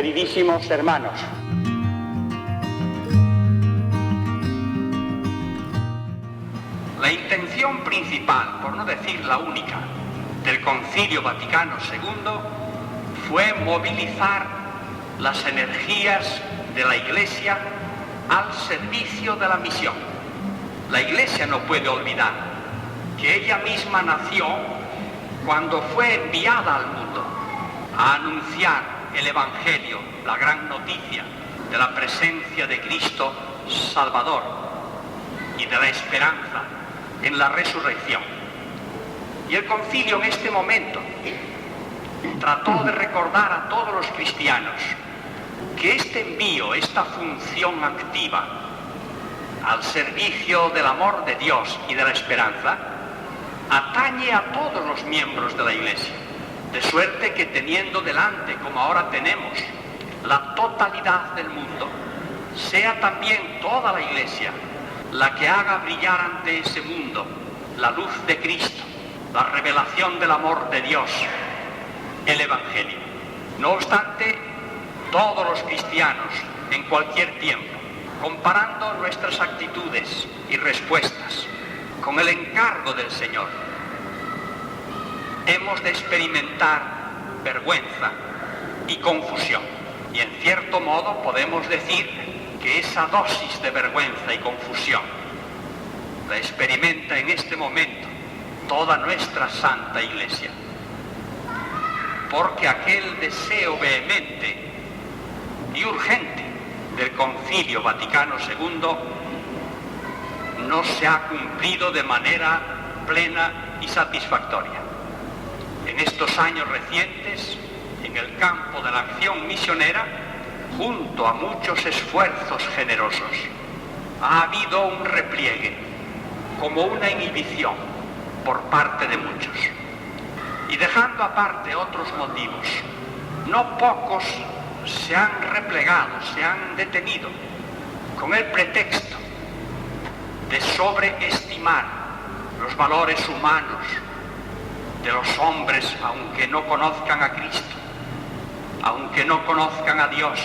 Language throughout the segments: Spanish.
Queridísimos hermanos, la intención principal, por no decir la única, del Concilio Vaticano II fue movilizar las energías de la Iglesia al servicio de la misión. La Iglesia no puede olvidar que ella misma nació cuando fue enviada al mundo a anunciar el Evangelio, la gran noticia de la presencia de Cristo Salvador y de la esperanza en la resurrección. Y el concilio en este momento trató de recordar a todos los cristianos que este envío, esta función activa al servicio del amor de Dios y de la esperanza, atañe a todos los miembros de la Iglesia, de suerte que teniendo delante, como ahora tenemos, la totalidad del mundo, sea también toda la Iglesia la que haga brillar ante ese mundo la luz de Cristo, la revelación del amor de Dios, el Evangelio. No obstante, todos los cristianos, en cualquier tiempo, comparando nuestras actitudes y respuestas con el encargo del Señor, hemos de experimentar vergüenza y confusión. Y en cierto modo podemos decir que esa dosis de vergüenza y confusión la experimenta en este momento toda nuestra Santa Iglesia. Porque aquel deseo vehemente y urgente del Concilio Vaticano II no se ha cumplido de manera plena y satisfactoria. En estos años recientes, en el campo de la acción misionera, junto a muchos esfuerzos generosos, ha habido un repliegue, como una inhibición por parte de muchos. Y dejando aparte otros motivos, no pocos se han replegado, se han detenido, con el pretexto de sobreestimar los valores humanos de los hombres, aunque no conozcan a Cristo, aunque no conozcan a Dios,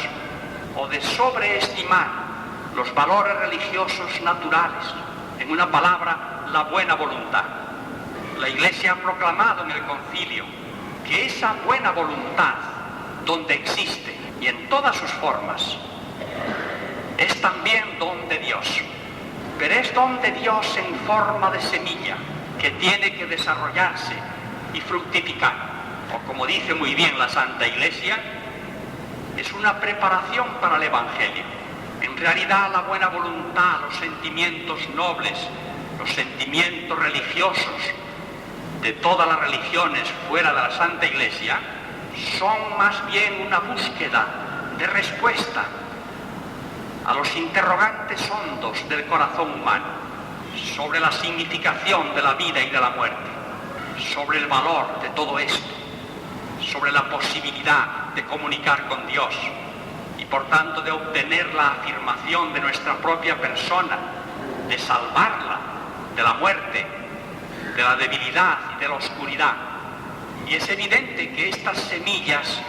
o de sobreestimar los valores religiosos naturales, en una palabra, la buena voluntad. La Iglesia ha proclamado en el concilio que esa buena voluntad, donde existe y en todas sus formas, es también don de Dios, pero es don de Dios en forma de semilla que tiene que desarrollarse y fructificar, o como dice muy bien la Santa Iglesia, es una preparación para el Evangelio. En realidad la buena voluntad, los sentimientos nobles, los sentimientos religiosos de todas las religiones fuera de la Santa Iglesia son más bien una búsqueda de respuesta a los interrogantes hondos del corazón humano sobre la significación de la vida y de la muerte, sobre el valor de todo esto, sobre la posibilidad de comunicar con Dios y por tanto de obtener la afirmación de nuestra propia persona, de salvarla de la muerte, de la debilidad y de la oscuridad. Y es evidente que estas semillas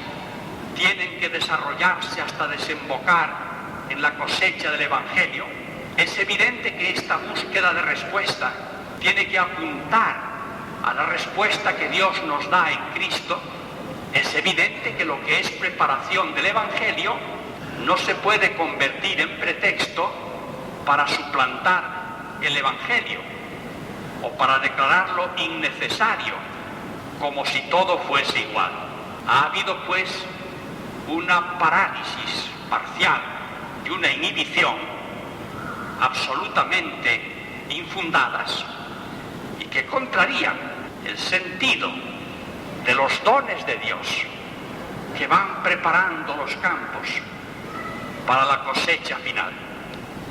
tienen que desarrollarse hasta desembocar en la cosecha del Evangelio. Es evidente que esta búsqueda de respuesta tiene que apuntar a la respuesta que Dios nos da en Cristo. Es evidente que lo que es preparación del Evangelio no se puede convertir en pretexto para suplantar el Evangelio o para declararlo innecesario, como si todo fuese igual. Ha habido pues una parálisis parcial y una inhibición absolutamente infundadas y que contrarían el sentido de los dones de Dios que van preparando los campos para la cosecha final.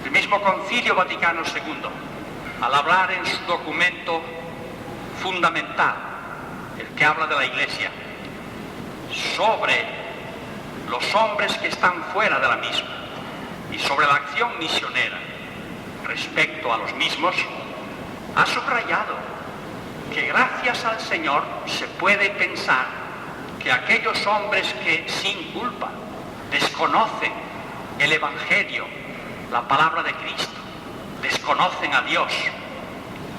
El mismo Concilio Vaticano II, al hablar en su documento fundamental, el que habla de la Iglesia, sobre los hombres que están fuera de la misma y sobre la acción misionera respecto a los mismos, ha subrayado que gracias al Señor se puede pensar que aquellos hombres que sin culpa desconocen el Evangelio, la palabra de Cristo, desconocen a Dios.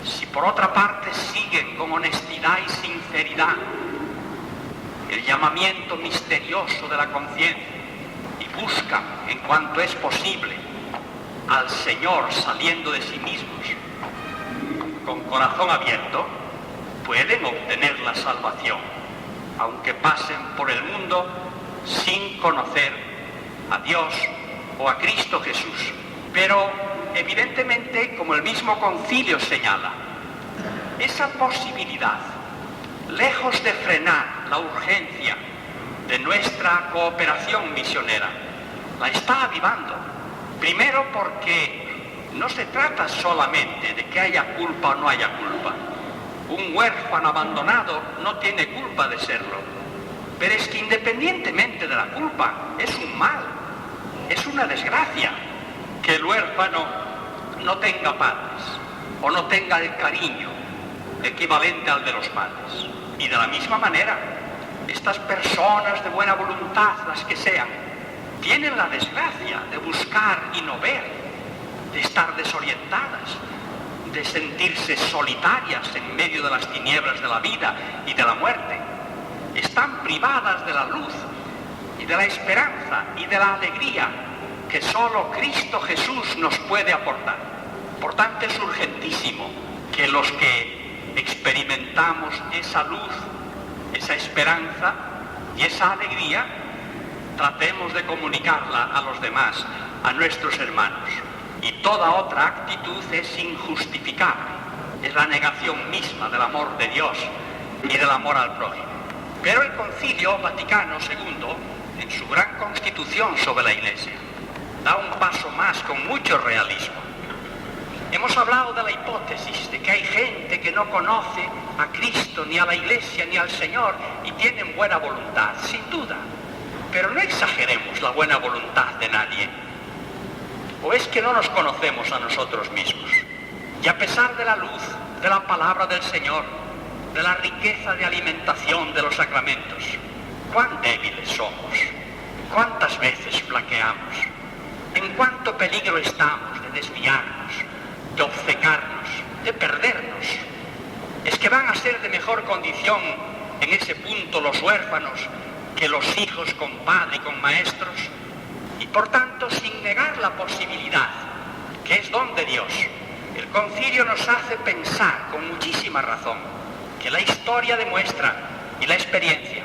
Si por otra parte siguen con honestidad y sinceridad el llamamiento misterioso de la conciencia y buscan en cuanto es posible al Señor saliendo de sí mismos, con corazón abierto, pueden obtener la salvación, aunque pasen por el mundo sin conocer a Dios o a Cristo Jesús. Pero evidentemente, como el mismo concilio señala, esa posibilidad, lejos de frenar la urgencia de nuestra cooperación misionera, la está avivando. Primero porque no se trata solamente de que haya culpa o no haya culpa. Un huérfano abandonado no tiene culpa de serlo. Pero es que independientemente de la culpa, es un mal, es una desgracia que el huérfano no tenga padres o no tenga el cariño equivalente al de los padres. Y de la misma manera, estas personas de buena voluntad, las que sean, tienen la desgracia de buscar y no ver, de estar desorientadas, de sentirse solitarias en medio de las tinieblas de la vida y de la muerte. Están privadas de la luz y de la esperanza y de la alegría que solo Cristo Jesús nos puede aportar. Por tanto, es urgentísimo que los que experimentamos esa luz, esa esperanza y esa alegría, tratemos de comunicarla a los demás, a nuestros hermanos. Y toda otra actitud es injustificable, es la negación misma del amor de Dios y del amor al prójimo. Pero el Concilio Vaticano II, en su gran constitución sobre la Iglesia, da un paso más con mucho realismo. Hemos hablado de la hipótesis de que hay gente que no conoce a Cristo, ni a la Iglesia, ni al Señor, y tienen buena voluntad, sin duda. Pero no exageremos la buena voluntad de nadie. ¿O es que no nos conocemos a nosotros mismos? Y a pesar de la luz, de la palabra del Señor, de la riqueza de alimentación de los sacramentos, cuán débiles somos, cuántas veces flaqueamos, en cuánto peligro estamos de desviarnos, de obcecarnos, de perdernos. Es que van a ser de mejor condición en ese punto los huérfanos que los hijos con padre y con maestros, y por tanto, sin negar la posibilidad, que es don de Dios, el concilio nos hace pensar con muchísima razón que la historia demuestra, y la experiencia,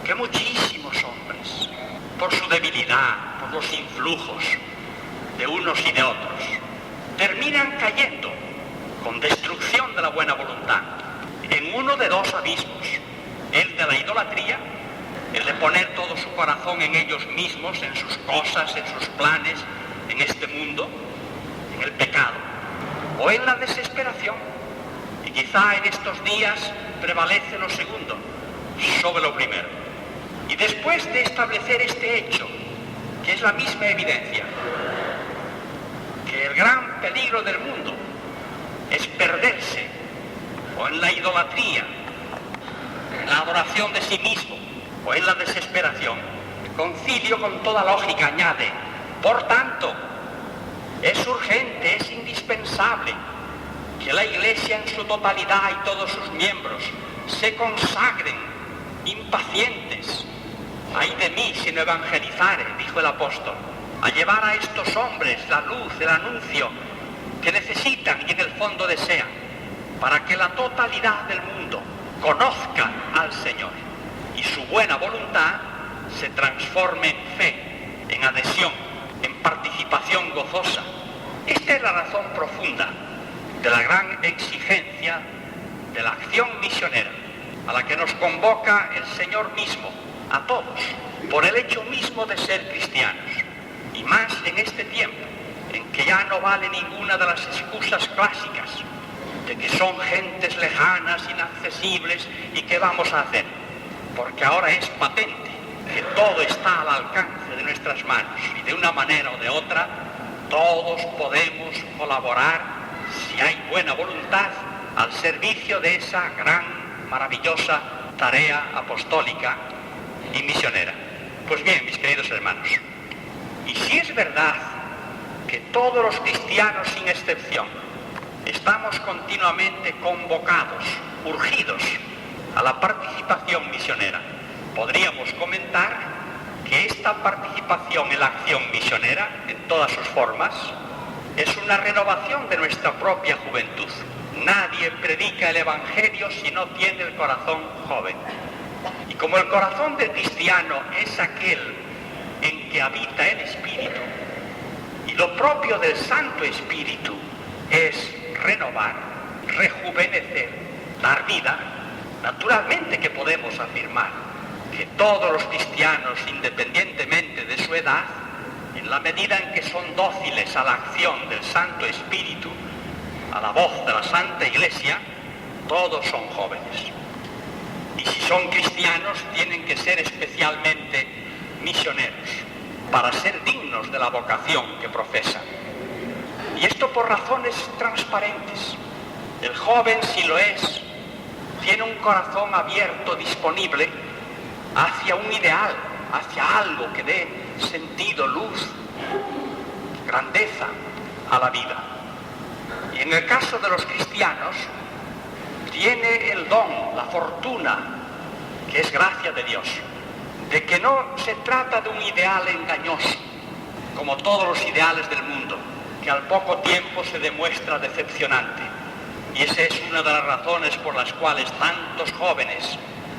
que muchísimos hombres, por su debilidad, por los influjos de unos y de otros, terminan cayendo con destrucción de la buena voluntad en uno de dos abismos: el de la idolatría, el de poner todo su corazón en ellos mismos, en sus cosas, en sus planes, en este mundo, en el pecado, o en la desesperación. Y quizá en estos días prevalece lo segundo sobre lo primero. Y después de establecer este hecho, que es la misma evidencia, que el gran peligro del mundo es perderse o en la idolatría, en la adoración de sí mismo, o en la desesperación, el concilio con toda lógica añade: por tanto, es urgente, es indispensable que la Iglesia en su totalidad y todos sus miembros se consagren impacientes. Ay de mí si no evangelizare, dijo el apóstol, a llevar a estos hombres la luz, el anuncio que necesitan y en el fondo desean, para que la totalidad del mundo conozca al Señor y su buena voluntad se transforme en fe, en adhesión, en participación gozosa. Esta es la razón profunda de la gran exigencia de la acción misionera, a la que nos convoca el Señor mismo, a todos, por el hecho mismo de ser cristianos, y más en este tiempo, en que ya no vale ninguna de las excusas clásicas, de que son gentes lejanas, inaccesibles, y qué vamos a hacer, porque ahora es patente que todo está al alcance de nuestras manos, y de una manera o de otra, todos podemos colaborar, si hay buena voluntad, al servicio de esa gran, maravillosa tarea apostólica y misionera. Pues bien, mis queridos hermanos, y si es verdad que todos los cristianos sin excepción estamos continuamente convocados, urgidos a la participación misionera, podríamos comentar que esta participación en la acción misionera, en todas sus formas, es una renovación de nuestra propia juventud. Nadie predica el Evangelio si no tiene el corazón joven. Y como el corazón del cristiano es aquel en que habita el Espíritu, y lo propio del Santo Espíritu es renovar, rejuvenecer, dar vida, naturalmente que podemos afirmar que todos los cristianos, independientemente de su edad, en la medida en que son dóciles a la acción del Santo Espíritu, a la voz de la Santa Iglesia, todos son jóvenes. Y si son cristianos, tienen que ser especialmente misioneros, para ser dignos de la vocación que profesan. Y esto por razones transparentes. El joven, si lo es, tiene un corazón abierto, disponible, hacia un ideal, hacia algo que dé sentido, luz, grandeza a la vida. Y en el caso de los cristianos, tiene el don, la fortuna, que es gracia de Dios, de que no se trata de un ideal engañoso, como todos los ideales del mundo, que al poco tiempo se demuestra decepcionante. Y esa es una de las razones por las cuales tantos jóvenes,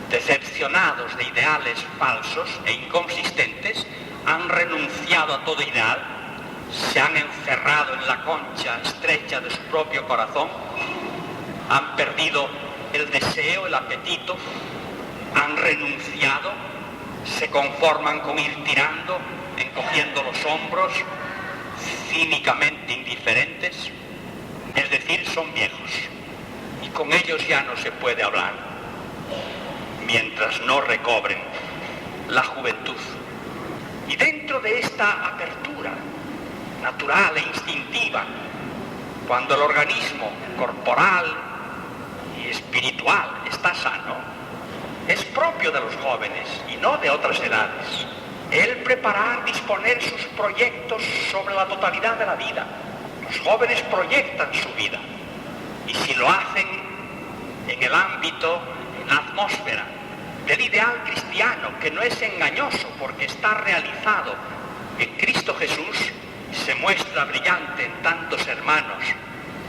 decepcionados de ideales falsos e inconsistentes, han renunciado a todo ideal, se han encerrado en la concha estrecha de su propio corazón, han perdido el deseo, el apetito, han renunciado, se conforman con ir tirando, encogiendo los hombros, cínicamente indiferentes, es decir, son viejos, y con ellos ya no se puede hablar, mientras no recobren la juventud. Y dentro de esta apertura natural e instintiva, cuando el organismo corporal y espiritual está sano, es propio de los jóvenes y no de otras edades el preparar, disponer sus proyectos sobre la totalidad de la vida. Los jóvenes proyectan su vida, y si lo hacen en el ámbito, en la atmósfera del ideal cristiano, que no es engañoso porque está realizado en Cristo Jesús, se muestra brillante en tantos hermanos,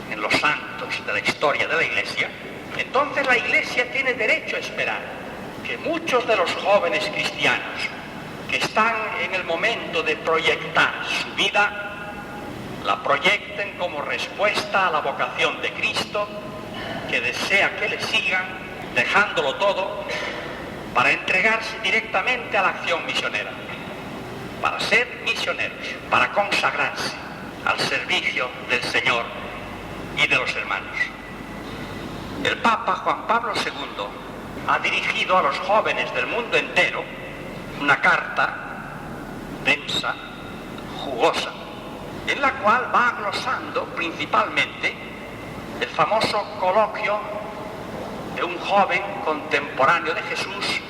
en los santos de la historia de la Iglesia, entonces la Iglesia tiene derecho a esperar que muchos de los jóvenes cristianos que están en el momento de proyectar su vida, la proyecten como respuesta a la vocación de Cristo, que desea que le sigan, dejándolo todo, para entregarse directamente a la acción misionera, para ser misioneros, para consagrarse al servicio del Señor y de los hermanos. El Papa Juan Pablo II ha dirigido a los jóvenes del mundo entero una carta densa, jugosa, en la cual va glosando principalmente el famoso coloquio de un joven contemporáneo de Jesús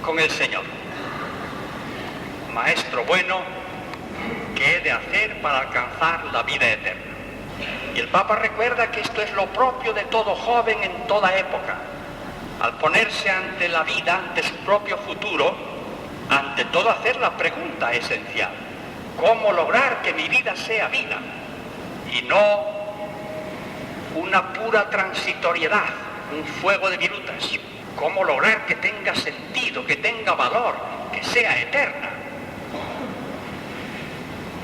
con el Señor. Maestro bueno, ¿qué he de hacer para alcanzar la vida eterna? Y el Papa recuerda que esto es lo propio de todo joven en toda época. Al ponerse ante la vida, ante su propio futuro, ante todo hacer la pregunta esencial: ¿cómo lograr que mi vida sea vida? Y no una pura transitoriedad, un fuego de virutas. ¿Cómo lograr que tenga sentido, que tenga valor, que sea eterna?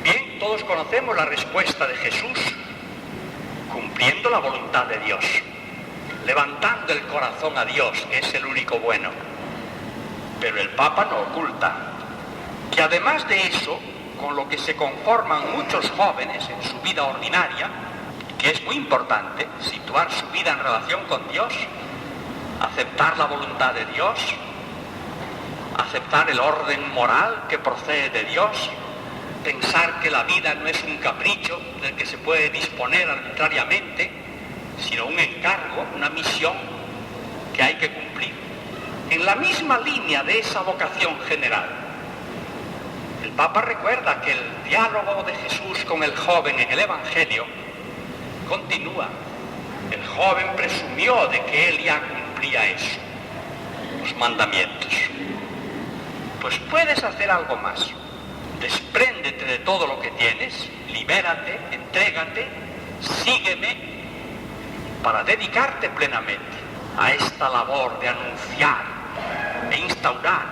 Bien, todos conocemos la respuesta de Jesús: cumpliendo la voluntad de Dios, levantando el corazón a Dios, que es el único bueno. Pero el Papa no oculta que además de eso, con lo que se conforman muchos jóvenes en su vida ordinaria, que es muy importante situar su vida en relación con Dios, aceptar la voluntad de Dios, aceptar el orden moral que procede de Dios, pensar que la vida no es un capricho del que se puede disponer arbitrariamente, sino un encargo, una misión que hay que cumplir. En la misma línea de esa vocación general, Papa recuerda que el diálogo de Jesús con el joven en el Evangelio continúa. El joven presumió de que él ya cumplía eso, los mandamientos. Pues puedes hacer algo más. Despréndete de todo lo que tienes, libérate, entrégate, sígueme para dedicarte plenamente a esta labor de anunciar e instaurar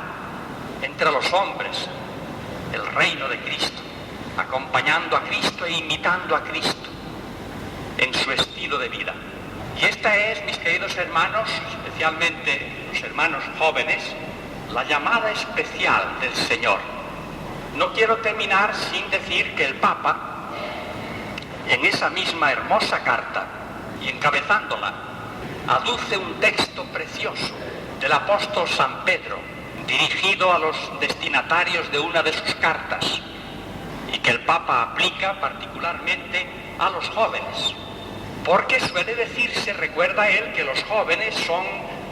entre los hombres el reino de Cristo, acompañando a Cristo e imitando a Cristo en su estilo de vida. Y esta es, mis queridos hermanos, especialmente los hermanos jóvenes, la llamada especial del Señor. No quiero terminar sin decir que el Papa, en esa misma hermosa carta y encabezándola, aduce un texto precioso del apóstol San Pedro, dirigido a los destinatarios de una de sus cartas, y que el Papa aplica particularmente a los jóvenes, porque suele decirse, recuerda él, que los jóvenes son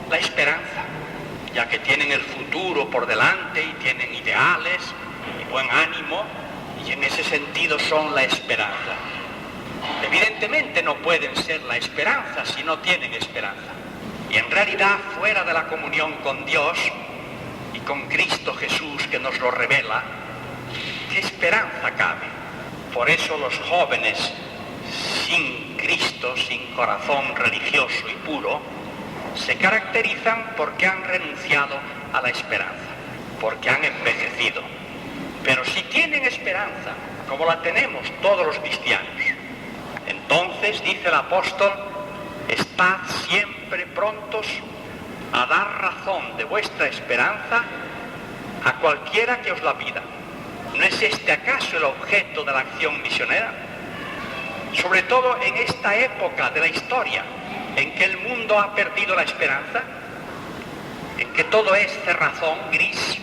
la esperanza, ya que tienen el futuro por delante y tienen ideales y buen ánimo, y en ese sentido son la esperanza. Evidentemente no pueden ser la esperanza si no tienen esperanza. Y en realidad, fuera de la comunión con Dios y con Cristo Jesús que nos lo revela, ¿qué esperanza cabe? Por eso los jóvenes sin Cristo, sin corazón religioso y puro, se caracterizan porque han renunciado a la esperanza, porque han envejecido. Pero si tienen esperanza, como la tenemos todos los cristianos, entonces, dice el apóstol, estad siempre prontos a dar razón de vuestra esperanza a cualquiera que os la pida. ¿No es este acaso el objeto de la acción misionera? Sobre todo en esta época de la historia, en que el mundo ha perdido la esperanza, en que todo es cerrazón, gris,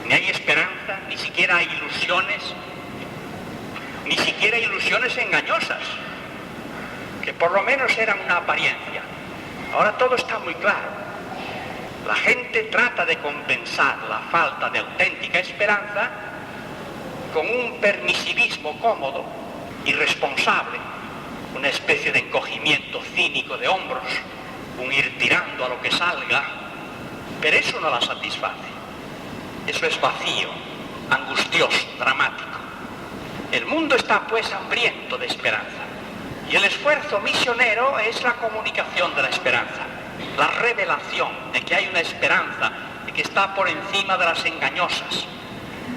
ni hay esperanza, ni siquiera hay ilusiones, ni siquiera ilusiones engañosas, que por lo menos eran una apariencia. Ahora todo está muy claro. La gente trata de compensar la falta de auténtica esperanza con un permisivismo cómodo, irresponsable, una especie de encogimiento cínico de hombros, un ir tirando a lo que salga, pero eso no la satisface. Eso es vacío, angustioso, dramático. El mundo está pues hambriento de esperanza, y el esfuerzo misionero es la comunicación de la esperanza, la revelación de que hay una esperanza que está por encima de las engañosas,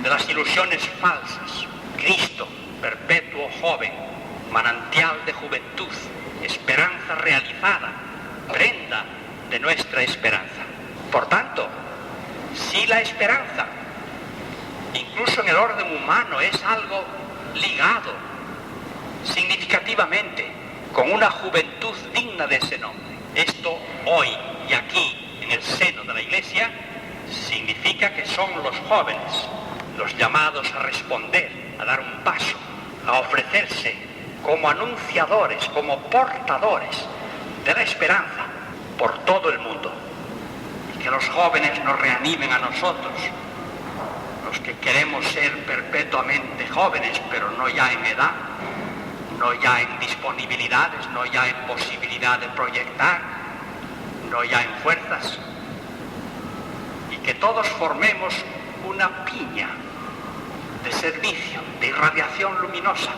de las ilusiones falsas. Cristo, perpetuo joven, manantial de juventud, esperanza realizada, prenda de nuestra esperanza. Por tanto, si la esperanza, incluso en el orden humano, es algo ligado significativamente con una juventud digna de ese nombre, esto hoy y aquí en el seno de la Iglesia significa que son los jóvenes los llamados a responder, a dar un paso, a ofrecerse como anunciadores, como portadores de la esperanza por todo el mundo. Y que los jóvenes nos reanimen a nosotros, los que queremos ser perpetuamente jóvenes, pero no ya en edad, no ya en disponibilidades, no ya en posibilidad de proyectar, no ya en fuerzas, y que todos formemos una piña de servicio, de irradiación luminosa,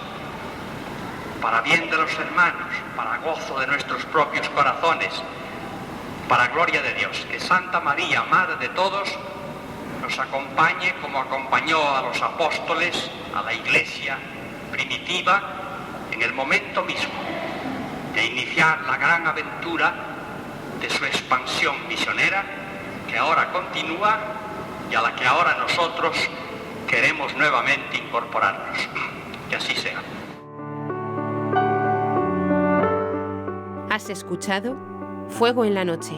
para bien de los hermanos, para gozo de nuestros propios corazones, para gloria de Dios. Que Santa María, Madre de todos, nos acompañe como acompañó a los apóstoles, a la Iglesia primitiva, en el momento mismo de iniciar la gran aventura de su expansión misionera, que ahora continúa y a la que ahora nosotros queremos nuevamente incorporarnos. Que así sea. Has escuchado Fuego en la Noche,